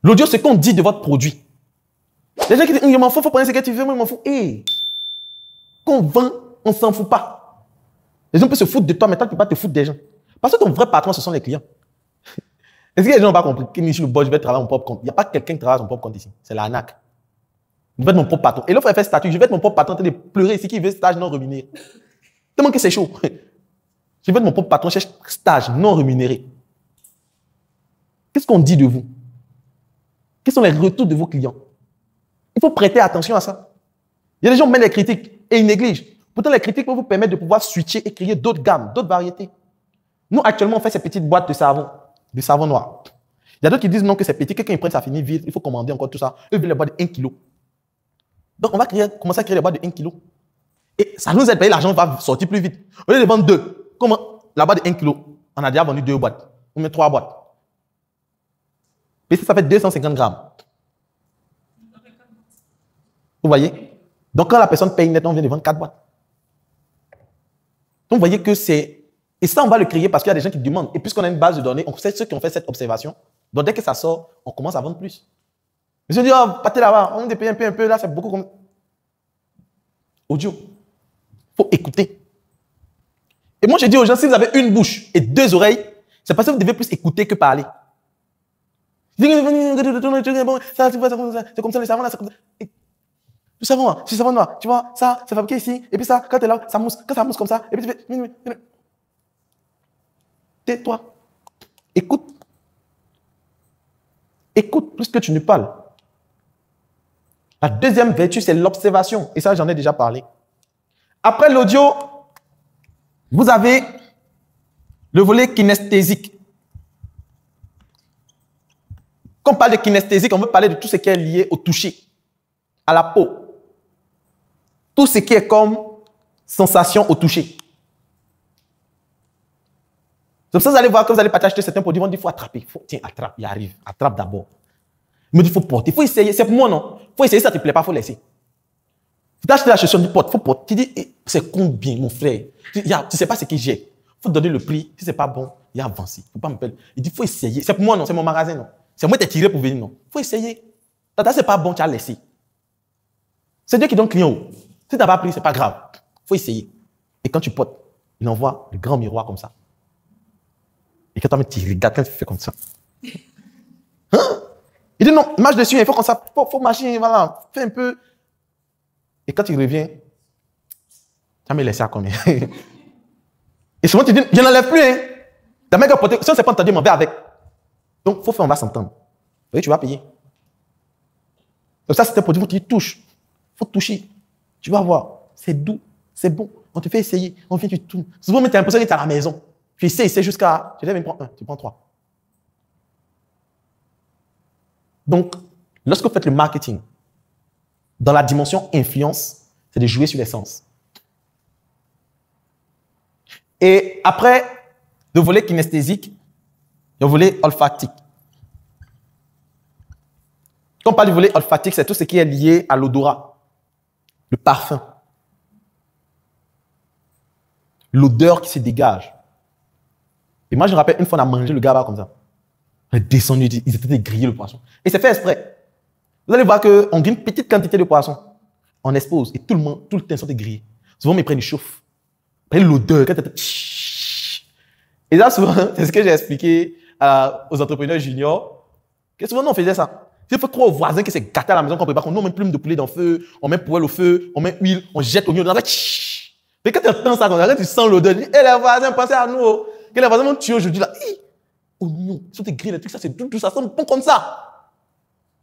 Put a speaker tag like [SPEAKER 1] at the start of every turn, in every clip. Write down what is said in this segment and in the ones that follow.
[SPEAKER 1] L'audio, c'est ce qu'on dit de votre produit. Les gens qui disent, je m'en fous, il faut prendre ce que tu veux, moi, je m'en fous. Hé, quand on vend, on ne s'en fout pas. Les gens peuvent se foutre de toi, mais toi, tu ne peux pas te foutre des gens. Parce que ton vrai patron, ce sont les clients. Est-ce que les gens n'ont pas compris que je suis le boss, je vais travailler mon propre compte? Il n'y a pas quelqu'un qui travaille son propre compte ici. C'est l'arnaque. Je vais être mon propre patron. Et l'autre, il fait statut. Je vais être mon propre patron en train de pleurer ici qui veut stage non rémunéré. Tellement que c'est chaud. Je vais être mon propre patron, je cherche stage non rémunéré. Qu'est-ce qu'on dit de vous? Quels sont les retours de vos clients? Il faut prêter attention à ça. Il y a des gens qui mettent les critiques et ils négligent. Pourtant, les critiques vont vous permettre de pouvoir switcher et créer d'autres gammes, d'autres variétés. Nous, actuellement, on fait ces petites boîtes de savon noir. Il y a d'autres qui disent non, que c'est petit, que quand ils prennent, ça finit vite, il faut commander encore tout ça. Eux veulent les boîtes de 1 kg. Donc, on va commencer à créer les boîtes de 1 kg. Et ça nous aide à payer, l'argent va sortir plus vite. Au lieu de vendre 2, comment la boîte de 1 kg, on a déjà vendu 2 boîtes, on met 3 boîtes. Et ça fait 250 grammes. Vous voyez? Donc, quand la personne paye net, on vient de vendre 4 boîtes. Donc, vous voyez que c'est... Et ça, on va le créer parce qu'il y a des gens qui demandent. Et puisqu'on a une base de données, on sait ceux qui ont fait cette observation. Donc, dès que ça sort, on commence à vendre plus. Mais je dis, oh, partez là-bas, on paye un peu, là, c'est beaucoup comme... Audio. Il faut écouter. Et moi, je dis aux gens, si vous avez une bouche et 2 oreilles, c'est parce que vous devez plus écouter que parler. C'est comme ça, les savons là, c'est comme ça. Le savon, c'est savon noir, tu vois, ça, c'est fabriqué ici, et puis ça, quand tu es là, ça mousse, quand ça mousse comme ça, et puis tu fais... Tais-toi. Écoute. Écoute plus que tu ne parles. La deuxième vertu, c'est l'observation. Et ça, j'en ai déjà parlé. Après l'audio, vous avez le volet kinesthésique. Quand on parle de kinesthésique, on veut parler de tout ce qui est lié au toucher, à la peau. Tout ce qui est comme sensation au toucher. C'est pour ça que vous allez voir que vous allez partager certains produits, ils vont dire, il faut attraper. Tiens, attrape, il arrive. Attrape d'abord. Il me dit, il faut porter. Il faut essayer. C'est pour moi, non? Il faut essayer, ça ne te plaît pas, il faut laisser. Tu as acheté la chaussure du porte, il faut porter. Tu dis, c'est combien, mon frère? Tu ne sais pas ce que j'ai. Il faut donner le prix. Si ce n'est pas bon, il y a avancé. Il faut pas me perdre. Il dit, il faut essayer. C'est pour moi, non? C'est mon magasin, non? C'est moi qui t'ai tiré pour venir, non? Il faut essayer. Tata, ce n'est pas bon, tu as laissé. C'est Dieu qui donne client. Si tu n'as pas pris, ce n'est pas grave. Il faut essayer. Et quand tu portes, il envoie le grand miroir comme ça. Et quand tu regardes, quand tu fais comme ça. Hein? Il dit non, marche dessus, il faut comme ça. Il faut marcher, voilà. Fais un peu. Et quand il revient, tu as me laissé à combien? Et souvent, tu dis, je n'enlève plus. Hein. Ta mère a porté. Si on ne s'est pas entendu, je m'en vais avec. Donc, il faut faire, on va s'entendre. Oui, tu vas payer. Donc, ça, c'est un produit qui touche. Il faut toucher. Tu vas voir. C'est doux. C'est bon. On te fait essayer. On vient, tu tournes. Souvent, tu as l'impression que tu es à la maison. Tu essaies jusqu'à... Tu devais prendre 1, tu prends 3. Donc, lorsque vous faites le marketing, dans la dimension influence, c'est de jouer sur les sens. Et après, le volet kinesthésique, il y a le volet olfactique. Quand on parle du volet olfactique, c'est tout ce qui est lié à l'odorat, le parfum, l'odeur qui se dégage. Et moi, je me rappelle, une fois, on a mangé le gaba comme ça. On est descendu, ils étaient grillés le poisson. Et c'est fait exprès. Vous allez voir qu'on grille une petite quantité de poisson. On expose et tout le temps, ils sont grillés. Souvent, ils prennent, ils chauffent. Ils prennent l'odeur. Et là, souvent, c'est ce que j'ai expliqué aux entrepreneurs juniors. Que souvent, nous, on faisait ça. Il faut croire aux voisins qui s'est gâté à la maison qu'on prépare. Nous, on met plume de poulet dans le feu, on met poêle au feu, on met huile, on jette au milieu. Mais quand tu entends ça, quand tu sens l'odeur, tu dis, les voisins, pensez à nous. Que les voisins m'ont tué aujourd'hui là. Oignon, ils sont grillés, les trucs, ça c'est tout, ça sent bon comme ça.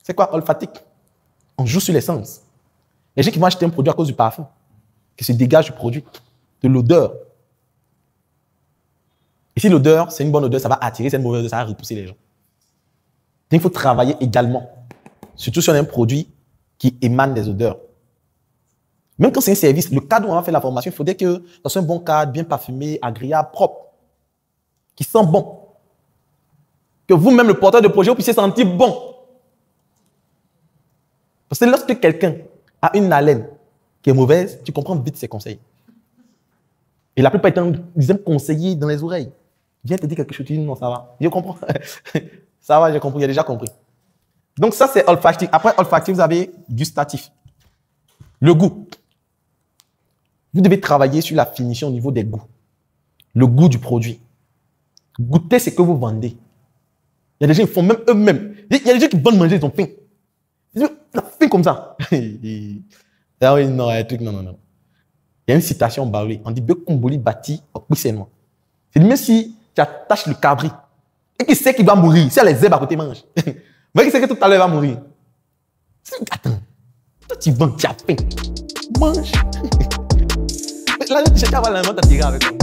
[SPEAKER 1] C'est quoi, olfactique? On joue sur les sens. Les gens qui vont acheter un produit à cause du parfum, qui se dégage du produit, de l'odeur. Et si l'odeur, c'est une bonne odeur, ça va attirer, c'est une mauvaise odeur, ça va repousser les gens. Donc il faut travailler également, surtout sur un produit qui émane des odeurs. Même quand c'est un service, le cadre où on va faire la formation, il faudrait que ça soit un bon cadre, bien parfumé, agréable, propre, qui sent bon. Que vous-même, le porteur de projet, vous puissiez sentir bon. Parce que lorsque quelqu'un a une haleine qui est mauvaise, tu comprends vite ses conseils. Et la plupart du temps, ils aiment conseiller dans les oreilles. Viens te dire quelque chose, tu dis non, ça va. Je comprends. Ça va, j'ai compris, j'ai déjà compris. Donc ça, c'est olfactif. Après olfactif, vous avez gustatif. Le goût. Vous devez travailler sur la finition au niveau des goûts. Le goût du produit. Goûtez ce que vous vendez. Il y a des gens qui font même eux-mêmes. Il y a des gens qui veulent manger, ils ont faim. Ils ont faim comme ça. Ah oui, non, il y a un truc, non. Il y a une citation barrée. On dit Bekomboli bâti au puissément. C'est même si tu attaches le cabri et qui sait qu'il va mourir, si les herbes à côté mangent. Mais qui sait que tout à l'heure il va mourir. Attends, toi tu vends, tu as faim. Mange. Là, je vais avoir la main à tirer avec toi.